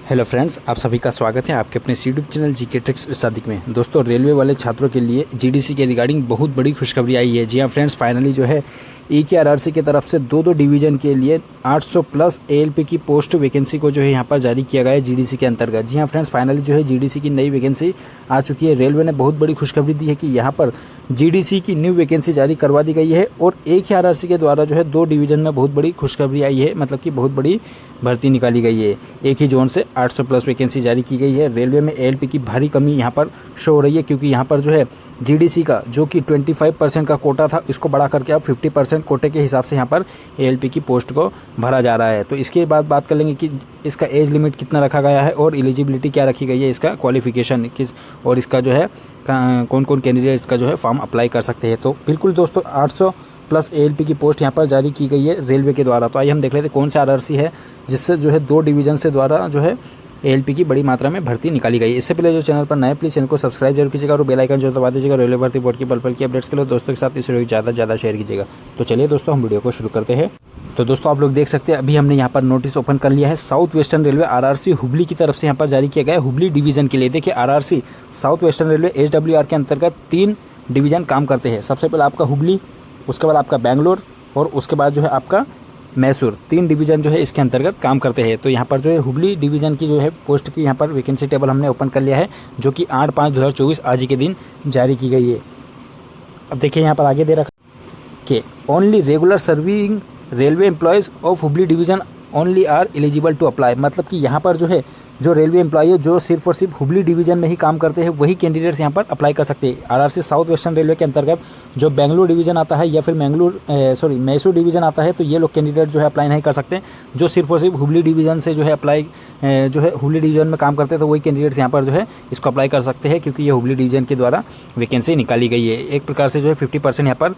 Hello friends, आप सभी का स्वागत है आपके अपने YouTube channel GK tricks with Sadiq में। दोस्तों, रेलवे वाले छात्रों के लिए जीडीसी के रिगार्डिंग बहुत बड़ी खुशखबरी आई है। जी हाँ फ्रेंड्स, फाइनली जो है EKRRC की तरफ से दो डिवीज़न के लिए 800 प्लस ALP की पोस्ट वैकेंसी को जो है यहाँ पर जारी किया गया है जीडीसी के अंतर्गत। जी हाँ फ्रेंड्स, फाइनली जो है जीडीसी की नई वैकेंसी आ चुकी है। रेलवे ने बहुत बड़ी खुशखबरी दी है कि यहाँ पर जीडीसी की न्यू वैकेंसी जारी करवा दी गई है और EKRRC के द्वारा जो है 2 डिवीज़न में बहुत बड़ी खुशखबरी आई है, मतलब कि बहुत बड़ी भर्ती निकाली गई है। एक ही जोन से 800 प्लस वैकेंसी जारी की गई है। रेलवे में ALP की भारी कमी यहाँ पर शो हो रही है, क्योंकि यहाँ पर जो है जीडीसी का जो कि 25% का कोटा था, इसको बढ़ा करके अब 50% कोटे के हिसाब से यहाँ पर ALP की पोस्ट को भरा जा रहा है। तो इसके बाद बात कर लेंगे कि इसका एज लिमिट कितना रखा गया है और एलिजिबिलिटी क्या रखी गई है, इसका क्वालिफिकेशन किस और इसका जो है कौन कौन कैंडिडेट इसका जो है फॉर्म अप्लाई कर सकते हैं। तो बिल्कुल दोस्तों, 800 प्लस ALP की पोस्ट यहाँ पर जारी की गई है रेलवे के द्वारा। तो आइए हम देख लेते हैं कौन सा RRC है जिससे जो है 2 डिवीज़न से द्वारा जो है ALP की बड़ी मात्रा में भर्ती निकाली गई। इससे पहले जो चैनल पर नए प्लीज़ चैनल को सब्सक्राइब जरूर कीजिएगा और बेल आइकन जो दबा दीजिएगा। रेलवे भर्ती बोर्ड की पल की अपडेट्स के लिए दोस्तों के साथ इस वीडियो को ज़्यादा से ज़्यादा शेयर कीजिएगा। तो चलिए दोस्तों, हम वीडियो को शुरू करते हैं। तो दोस्तों, आप लोग देख सकते हैं अभी हमने यहाँ पर नोटिस ओपन कर लिया है। South western railway RRC Hubli की तरफ से यहाँ पर जारी किया गया है हुबली डिवीज़न के लिए। देखिए, RRC south western railway HWR के अंतर्गत 3 डिवीज़न काम करते हैं। सबसे पहले आपका हुबली, उसके बाद आपका बेंगलोर और उसके बाद जो है आपका मैसूर। 3 डिवीज़न जो है इसके अंतर्गत काम करते हैं। तो यहाँ पर जो है हुबली डिवीज़न की जो है पोस्ट की यहाँ पर वैकेंसी टेबल हमने ओपन कर लिया है, जो कि 8/5/2024 आज ही के दिन जारी की गई है। अब देखिए यहाँ पर आगे दे रखा कि only regular serving railway employees of Hubli division only are eligible to apply. मतलब कि यहाँ पर जो है जो रेलवे एम्प्लॉय है जो सिर्फ और सिर्फ हुबली डिवीज़न में ही काम करते हैं, वही कैंडिडेट्स यहाँ पर अप्लाई कर सकते हैं। RRC साउथ वेस्टर्न रेलवे के अंतर्गत जो बेंगलुरु डिवीज़न आता है या फिर मैसूर डिवीज़न आता है, तो ये लोग कैंडिडेट जो है अप्लाई नहीं कर सकते। जो सिर्फ और सिर्फ हुबली डिवीज़न से जो है हुबली डिवीज़न में काम करते हैं, तो वही कैंडिडेट्स यहाँ पर जो है इसको अप्लाई कर सकते हैं, क्योंकि ये हुबली डिवीज़न के द्वारा वैकेंसी निकाली गई है। एक प्रकार से जो है 50% यहाँ पर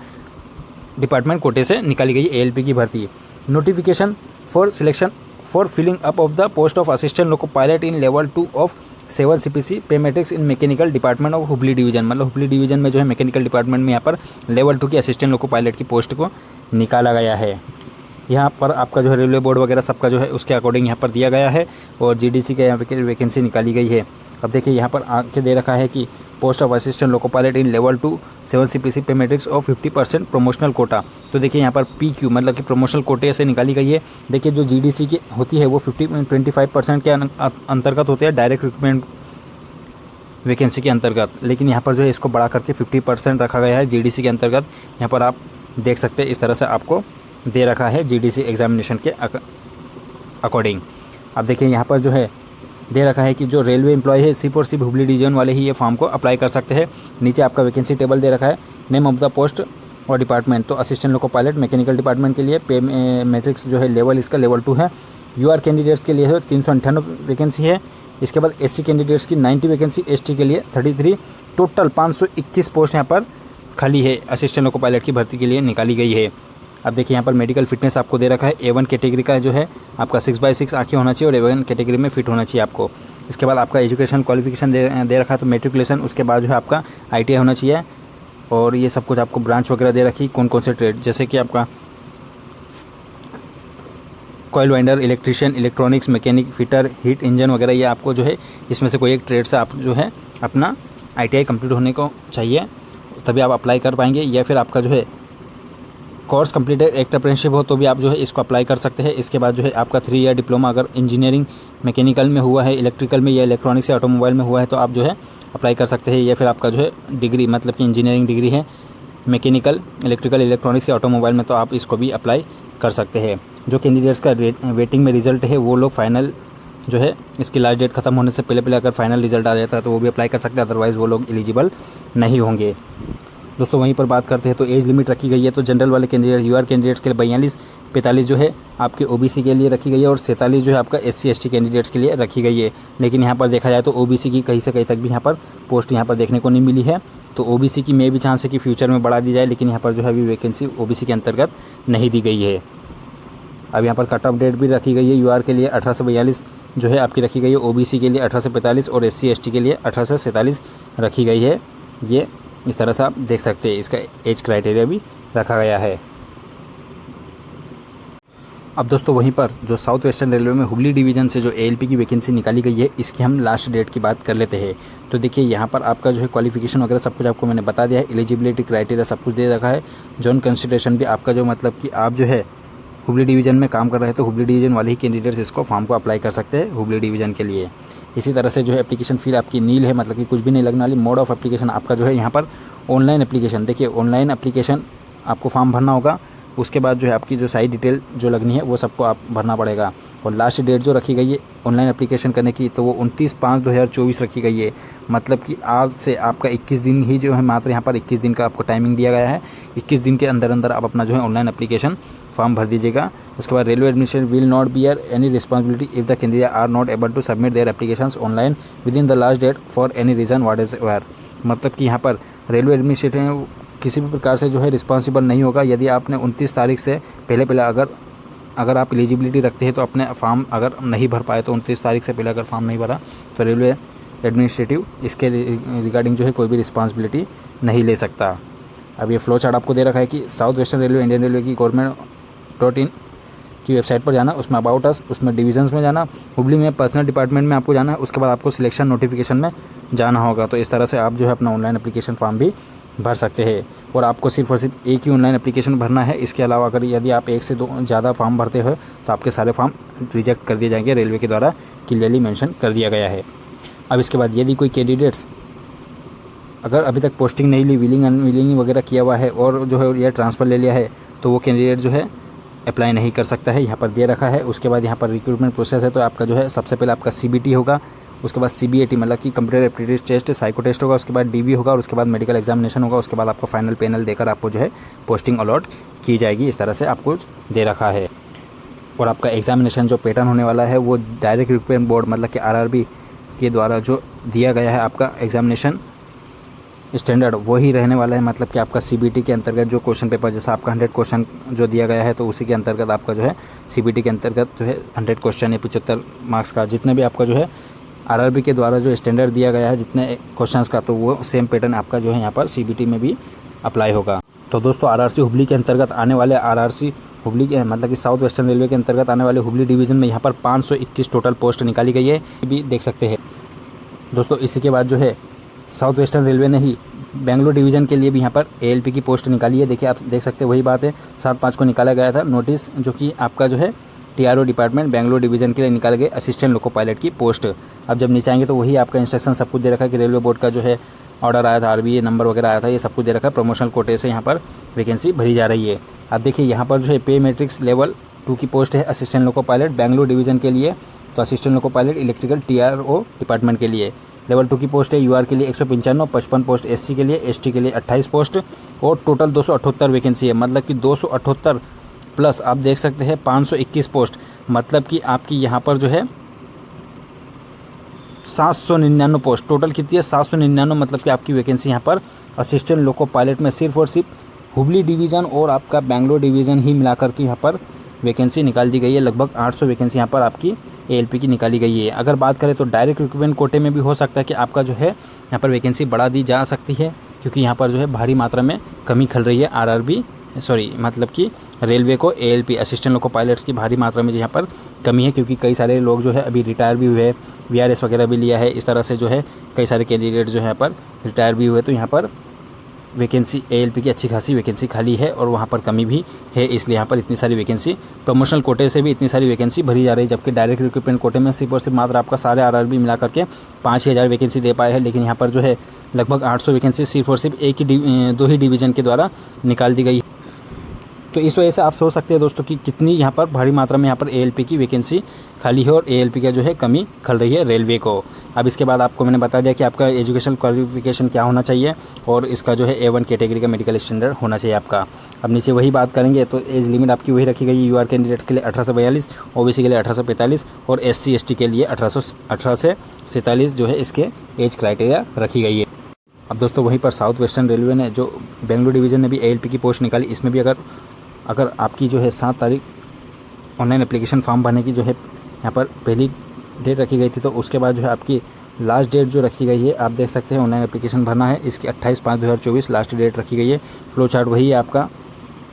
डिपार्टमेंट कोटे से निकाली गई ALP की भर्ती। Notification for selection for filling up of the post of assistant loco pilot in level 2 of 7 CPC pay matrix in mechanical department of Hubli division. मतलब हुबली डिवीज़न में जो है मैकेनिकल डिपार्टमेंट में यहाँ पर लेवल 2 की असिस्टेंट लोको पायलट की post को निकाला गया है। यहाँ पर आपका जो है रेलवे बोर्ड वगैरह सबका जो है उसके अकॉर्डिंग यहाँ पर दिया गया है और जीडीसी के यहाँ पर वैकेंसी निकाली गई है। अब देखिए यहाँ पर आके दे रखा है कि post of assistant loco pilot in level 2 7 CPC pay matrix और 50% प्रमोशनल कोटा। तो देखिए यहाँ पर PQ मतलब कि प्रमोशनल कोटे से निकाली गई है। देखिए जो जीडीसी की होती है वो 25% के अंतर्गत होते हैं डायरेक्ट रिक्रूटमेंट वैकेंसी के अंतर्गत, लेकिन यहाँ पर जो है इसको बढ़ा करके 50% रखा गया है जीडीसी के अंतर्गत। यहाँ पर आप देख सकते हैं इस तरह से आपको दे रखा है जीडीसी एग्जामिनेशन के अकॉर्डिंग। अब देखिए यहाँ पर जो है दे रखा है कि जो रेलवे एम्प्लॉय है सिर्फ और सिर्फ हुबली डिवीजन वाले ही ये फॉर्म को अप्लाई कर सकते हैं। नीचे आपका वैकेंसी टेबल दे रखा है, नेम ऑफ द पोस्ट और डिपार्टमेंट। तो assistant loco pilot mechanical department के लिए पे मैट्रिक्स जो है लेवल इसका लेवल 2 है। UR कैंडिडेट्स के लिए 398 वैकेंसी है। इसके बाद SC कैंडिडेट्स की 90 वैकेंसी, ST के लिए 33, टोटल 521 पोस्ट यहाँ पर खाली है असिस्टेंट लोको पायलट की भर्ती के लिए निकाली गई है। अब देखिए यहाँ पर मेडिकल फिटनेस आपको दे रखा है। A1 कैटेगरी का जो है आपका 6/6 आँखें होना चाहिए और A1 कैटेगरी में फिट होना चाहिए आपको। इसके बाद आपका एजुकेशन क्वालिफिकेशन दे रखा है, तो मेट्रिकुलेशन, उसके बाद जो है आपका ITI होना चाहिए और ये सब कुछ आपको ब्रांच वगैरह दे रखी कौन कौन से ट्रेड, जैसे कि आपका coil winder, electrician, electronics, mechanic, fitter, heat engine वगैरह, ये आपको जो है इसमें से कोई एक ट्रेड से आप जो है अपना ITI कंप्लीट होने को चाहिए, तभी आप अप्लाई कर पाएंगे। या फिर आपका जो है कोर्स कंप्लीटेड एक्ट अप्रेंटिसशिप हो तो भी आप जो है इसको अप्लाई कर सकते हैं। इसके बाद जो है आपका 3 ईयर डिप्लोमा अगर इंजीनियरिंग मैकेनिकल में हुआ है, इलेक्ट्रिकल में या इलेक्ट्रॉनिक्स या ऑटोमोबाइल में हुआ है तो आप जो है अप्लाई कर सकते हैं। या फिर आपका जो है डिग्री मतलब कि इंजीनियरिंग डिग्री है मैकेनिकल, इलेक्ट्रिकल, इलेक्ट्रॉनिक्स या ऑटोमोबाइल में, तो आप इसको भी अप्लाई कर सकते हैं। जो कैंडिडेट्स का वेटिंग में रिजल्ट है वो लोग फाइनल जो है इसकी लास्ट डेट खत्म होने से पहले अगर फाइनल रिजल्ट आ जाता है तो वो भी अप्लाई कर सकते हैं, अदरवाइज़ वो लोग एलिजिबल नहीं होंगे। दोस्तों वहीं पर बात करते हैं तो एज लिमिट रखी गई है। तो जनरल वाले कैंडिडेट UR कैंडिडेट्स के लिए 42, 45 जो है आपके OBC के लिए रखी गई है और 47 जो है आपका SC ST कैंडिडेट्स के लिए रखी गई है। लेकिन यहाँ पर देखा जाए तो OBC की कहीं से कहीं तक भी यहाँ पर पोस्ट यहाँ पर देखने को नहीं मिली है। तो OBC की में भी चांस है कि फ्यूचर में बढ़ा दी जाए, लेकिन यहाँ पर जो है अभी वैकेंसी OBC के अंतर्गत नहीं दी गई है। अब यहाँ पर कट ऑफ डेट भी रखी गई है। UR के लिए 18 से 42 जो है आपकी रखी गई है, OBC के लिए 18 से 45 और SC ST के लिए 18 से 47 रखी गई है। ये इस तरह से आप देख सकते हैं, इसका एज क्राइटेरिया भी रखा गया है। अब दोस्तों वहीं पर जो साउथ वेस्टर्न रेलवे में हुबली डिवीज़न से जो एएलपी की वैकेंसी निकाली गई है, इसकी हम लास्ट डेट की बात कर लेते हैं। तो देखिए यहाँ पर आपका जो है क्वालिफिकेशन वगैरह सब कुछ आपको मैंने बता दिया है, एलिजिबिलिटी क्राइटेरिया सब कुछ दे रखा है। जॉन कंसिडरेशन भी आपका जो मतलब कि आप जो है हुबली डिवीज़न में काम कर रहे हैं तो हुबली डिवीज़न वाले ही कैंडिडेट्स इसको फॉर्म को अप्लाई कर सकते हैं हुबली डिवीज़न के लिए। इसी तरह से जो है एप्लीकेशन फ़ी आपकी नील है, मतलब कि कुछ भी नहीं लगने वाली। मोड ऑफ एप्लीकेशन आपका जो है यहाँ पर ऑनलाइन एप्लीकेशन, देखिए ऑनलाइन एप्लीकेशन आपको फॉर्म भरना होगा। उसके बाद जो है आपकी जो सारी डिटेल जो लगनी है वो सबको आप भरना पड़ेगा। और लास्ट डेट जो रखी गई है ऑनलाइन एप्लीकेशन करने की तो वो 29/5/2024 रखी गई है। मतलब कि आज से आपका 21 दिन ही जो है, मात्र यहाँ पर 21 दिन का आपको टाइमिंग दिया गया है। 21 दिन के अंदर अंदर आप अपना जो है ऑनलाइन एप्लीकेशन फॉर्म भर दीजिएगा। उसके बाद railway administration will not bear any responsibility if the candidate are not able to submit their applications online within the last date for any reason whatsoever. मतलब कि यहाँ पर railway administration किसी भी प्रकार से जो है रिस्पॉन्सिबल नहीं होगा यदि आपने 29 तारीख से पहले अगर आप एलिजिबिलिटी रखते हैं तो अपने फॉर्म अगर नहीं भर पाए तो 29 तारीख से पहले अगर फॉर्म नहीं भरा तो रेलवे एडमिनिस्ट्रेटिव इसके रिगार्डिंग जो है कोई भी रिस्पॉन्सिबिलिटी नहीं ले सकता। अब ये फ्लो चार्ट आपको दे रखा है कि south western railway Indian railway की government.in की वेबसाइट पर जाना, उसमें अबाउट अस, उसमें डिवीजन्स में जाना, हुबली में पर्सनल डिपार्टमेंट में आपको जाना है। उसके बाद आपको सिलेक्शन नोटिफिकेशन में जाना होगा। तो इस तरह से आप जो है अपना ऑनलाइन एप्लीकेशन फॉर्म भी भर सकते हैं। और आपको सिर्फ और सिर्फ एक ही ऑनलाइन एप्लीकेशन भरना है। इसके अलावा अगर यदि आप एक से दो ज़्यादा फॉर्म भरते हो तो आपके सारे फॉर्म रिजेक्ट कर दिए जाएंगे, रेलवे के द्वारा क्लियरली मेंशन कर दिया गया है। अब इसके बाद यदि कोई कैंडिडेट्स अगर अभी तक पोस्टिंग नहीं ली, विलिंग अनविलिंग वगैरह किया हुआ है और जो है यह ट्रांसफ़र ले लिया है तो वो कैंडिडेट जो है अप्लाई नहीं कर सकता है, यहाँ पर दे रखा है। उसके बाद यहाँ पर रिक्रूटमेंट प्रोसेस है तो आपका जो है सबसे पहले आपका CBT होगा, उसके बाद CBAT मतलब कि computer aptitude test, psycho test होगा, उसके बाद DV होगा और उसके बाद मेडिकल एग्जामिनेशन होगा। उसके बाद आपको फाइनल पैनल देकर आपको जो है पोस्टिंग अलॉट की जाएगी। इस तरह से आपको दे रखा है। और आपका एग्जामिनेशन जो पैटर्न होने वाला है वो डायरेक्ट रिक्रूटमेंट बोर्ड मतलब कि RRB के द्वारा जो दिया गया है आपका एग्जामिनेशन स्टैंडर्ड वही रहने वाला है। मतलब कि आपका CBT के अंतर्गत जो क्वेश्चन पेपर, जैसा आपका 100 क्वेश्चन जो दिया गया है तो उसी के अंतर्गत आपका जो है CBT के अंतर्गत जो है 100 क्वेश्चन या 75 मार्क्स का जितने भी आपका जो है RRB के द्वारा जो स्टैंडर्ड दिया गया है जितने क्वेश्चंस का, तो वो सेम पैटर्न आपका जो है यहाँ पर CBT में भी अप्लाई होगा। तो दोस्तों RRC हुबली के अंतर्गत आने वाले RRC हुबली के मतलब कि साउथ वेस्टर्न रेलवे के अंतर्गत आने वाले हुबली डिवीज़न में यहाँ पर 521 टोटल पोस्ट निकाली गई है, भी देख सकते हैं दोस्तों। इसी के बाद जो है साउथ वेस्टर्न रेलवे ने ही बेंगलोर डिवीज़न के लिए भी यहाँ पर ALP की पोस्ट निकाली है। देखिए आप देख सकते हैं वही बात है, 7/5 को निकाला गया था नोटिस, जो कि आपका जो है TRO डिपार्टमेंट बेंगलोर डिवीज़न के लिए निकाले गए असिस्टेंट लोको पायलट की पोस्ट। अब जब नीचे आएंगे तो वही आपका इंस्ट्रक्शन सब कुछ दे रखा है कि रेलवे बोर्ड का जो है ऑर्डर आया था, RBA नंबर वगैरह आया था, ये सब कुछ दे रखा है। प्रमोशनल कोटे से यहाँ पर वैकेंसी भरी जा रही है। अब देखिए यहाँ पर जो है पे मैट्रिक्स लेवल 2 की पोस्ट है assistant loco pilot Bangalore division के लिए। तो assistant loco pilot electrical TRO department के लिए लेवल 2 की पोस्ट है। UR के लिए 195, 55 पोस्ट SC के लिए, ST के लिए 28 पोस्ट और टोटल 278 वैकेंसी है। मतलब कि 278 प्लस आप देख सकते हैं 521 पोस्ट, मतलब कि आपकी यहाँ पर जो है 799 पोस्ट टोटल कितनी है 799। मतलब कि आपकी वैकेंसी यहाँ पर असिस्टेंट लोको पायलट में सिर्फ और सिर्फ हुबली डिवीज़न और आपका बेंगलोर डिवीज़न ही मिलाकर के यहाँ पर वैकेंसी निकाल दी गई है। लगभग 800 वैकेंसी यहाँ पर आपकी ALP की निकाली गई है। अगर बात करें तो डायरेक्ट रिक्रूटमेंट कोटे में भी हो सकता है कि आपका जो है यहाँ पर वैकेंसी बढ़ा दी जा सकती है, क्योंकि यहाँ पर जो है भारी मात्रा में कमी खल रही है मतलब कि रेलवे को ALP असिस्टेंट लोको पायलट्स की भारी मात्रा में यहाँ पर कमी है, क्योंकि कई सारे लोग जो है अभी रिटायर भी हुए हैं, VRS वगैरह भी लिया है। इस तरह से जो है कई सारे कैंडिडेट जो है यहाँ पर रिटायर भी हुए, तो यहाँ पर वैकेंसी ALP की अच्छी खासी वैकेंसी खाली है और वहाँ पर कमी भी है, इसलिए यहाँ पर इतनी सारी वैकेंसी प्रमोशनल कोटे से भी इतनी सारी वैकेंसी भरी जा रही है। जबकि डायरेक्ट रिक्रूटमेंट कोटे में सिर्फ और सिर्फ मात्र आपका सारे RRB मिला करके 5,000 वैकेंसी दे पाए हैं, लेकिन यहाँ पर जो है लगभग 800 वैकेंसी सिर्फ और सिर्फ दो ही डिवीज़न के द्वारा निकाल दी गई। तो इस वजह से आप सोच सकते हैं दोस्तों कि कितनी यहाँ पर भारी मात्रा में यहाँ पर ALP की वैकेंसी खाली है और ALP का जो है कमी खल रही है रेलवे को। अब इसके बाद आपको मैंने बता दिया कि आपका एजुकेशन क्वालिफिकेशन क्या होना चाहिए और इसका जो है A1 कैटेगरी का मेडिकल स्टैंडर्ड होना चाहिए आपका। अब नीचे वही बात करेंगे तो एज लिमिट आपकी वही रखी गई है। UR कैंडिडेट्स के लिए 18 से 42, OBC के लिए 18 से 45 और SC ST के लिए 18 से 47 जो है इसके एज क्राइटेरिया रखी गई है। अब दोस्तों वहीं पर साउथ वेस्टर्न रेलवे ने जो बेंगलुरु डिवीज़न ने भी ALP की पोस्ट निकाली, इसमें भी अगर आपकी जो है 7 तारीख ऑनलाइन एप्लीकेशन फॉर्म भरने की जो है यहाँ पर पहली डेट रखी गई थी, तो उसके बाद जो है आपकी लास्ट डेट जो रखी गई है आप देख सकते हैं ऑनलाइन एप्लीकेशन भरना है, इसकी 28/5/2024 लास्ट डेट रखी गई है। फ्लो चार्ट वही है आपका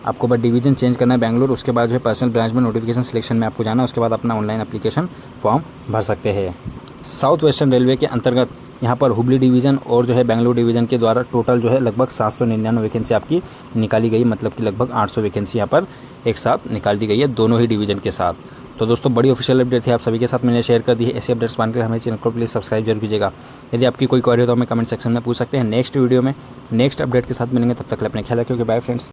आपको बस डिवीज़न चेंज करना है बेंगलुरु, उसके बाद जो है पर्सनल ब्रांच में नोटिफिकेशन सिलेक्शन में आपको जाना है, उसके बाद अपना ऑनलाइन एप्लीकेशन फॉर्म भर सकते हैं। साउथ वेस्टर्न रेलवे के अंतर्गत यहाँ पर हुबली डिवीज़न और जो है बेंगलुरु डिवीज़न के द्वारा टोटल जो है लगभग 799 वैकेंसी आपकी निकाली गई, मतलब कि लगभग 800 वैकेंसी यहाँ पर एक साथ निकाल दी गई है दोनों ही डिवीज़न के साथ। तो दोस्तों बड़ी ऑफिशियल अपडेट थी, आप सभी के साथ मैंने शेयर कर दी है। ऐसे अपडेट्स पाने के लिए हमारे चैनल को प्लीज़ सब्सक्राइब जरूर कीजिएगा। यदि आपकी कोई क्वेरी हो तो हमें कमेंट सेक्शन में पूछ सकते हैं। नेक्स्ट वीडियो में नेक्स्ट अपडेट के साथ मिलेंगे, तब तक अपने ख्याल रखिए। Bye friends.